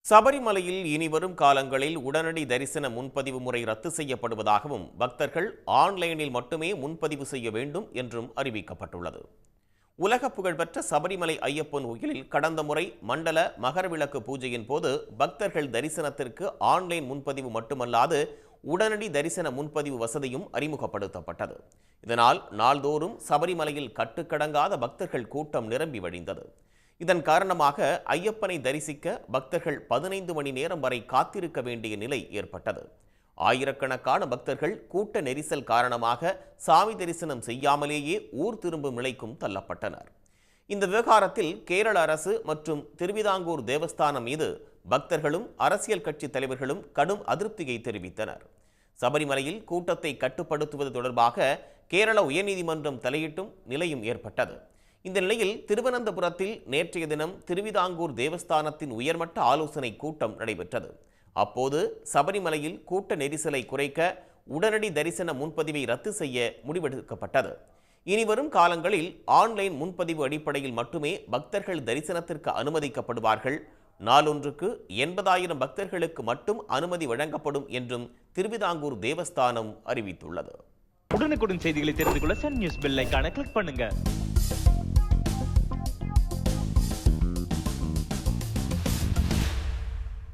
சபரிமலையில் இனிவரும் காலங்களில் உடனடி தரிசன முன்பதிவு முறை ரத்து செய்யப்படுவதாகவும் பக்தர்கள் ஆன்லைனில் மட்டுமே முன்பதிவு செய்ய வேண்டும் என்றும் அறிவிக்கப்பட்டுள்ளது. உலக புகழ்பெற்ற சபரிமலை ஐயப்பன் கோயிலில் கடந்த முறை மண்டல மகரவிளக்கு பூஜையின் போது பக்தர்கள் தரிசனத்திற்கு ஆன்லைன் முன்பதிவு மட்டுமல்லாது உடனடி தரிசன முன்பதிவு வசதியும் அறிமுகப்படுத்தப்பட்டது. இதனால் நாள்தோறும் சபரிமலையில் கட்டுக்கடங்காத பக்தர்கள் கூட்டம் நிரம்பி வழிந்தது. இதன் காரணமாக ஐயப்பனை தரிசிக்க பக்தர்கள் 15 மணி நேரம் வரை காத்திருக்க வேண்டிய நிலை ஏற்பட்டது. ஆயிரக்கணக்கான பக்தர்கள் கூட்ட நெரிசல் காரணமாக சாமி தரிசனம் செய்யாமலேயே ஊர் திரும்பும் நிலைக்கும் தள்ளப்பட்டனர். இந்த விவகாரத்தில் கேரள அரசு மற்றும் திருவிதாங்கூர் தேவஸ்தானம் மீது பக்தர்களும் அரசியல் கட்சி தலைவர்களும் கடும் அதிருப்தியை தெரிவித்தனர். சபரிமலையில் கூட்டத்தை கட்டுப்படுத்துவது தொடர்பாக கேரள உயர்நீதிமன்றம் தலையிட்டும் நிலையும் ஏற்பட்டது. இந்த நிலையில் திருவனந்தபுரத்தில் நேற்றைய தினம் திருவிதாங்கூர் தேவஸ்தானத்தின் உயர்மட்ட ஆலோசனை கூட்டம் நடைபெற்றது. அப்போது சபரிமலையில் கூட்ட நெரிசலை குறைக்க உடனடி தரிசன முன்பதிவை ரத்து செய்ய முடிவெடுக்கப்பட்டது. இனிவரும் காலங்களில் ஆன்லைன் முன்பதிவு அடிப்படையில் மட்டுமே பக்தர்கள் தரிசனத்திற்கு அனுமதிக்கப்படுவார்கள். நாளொன்றுக்கு 80,000 பக்தர்களுக்கு மட்டும் அனுமதி வழங்கப்படும் என்றும் திருவிதாங்கூர் தேவஸ்தானம் அறிவித்துள்ளது. உடனுக்குடன் செய்திகளை தெரிந்து கொள்ள சன் நியூஸ் பெல் ஐகானை கிளிக் பண்ணுங்க.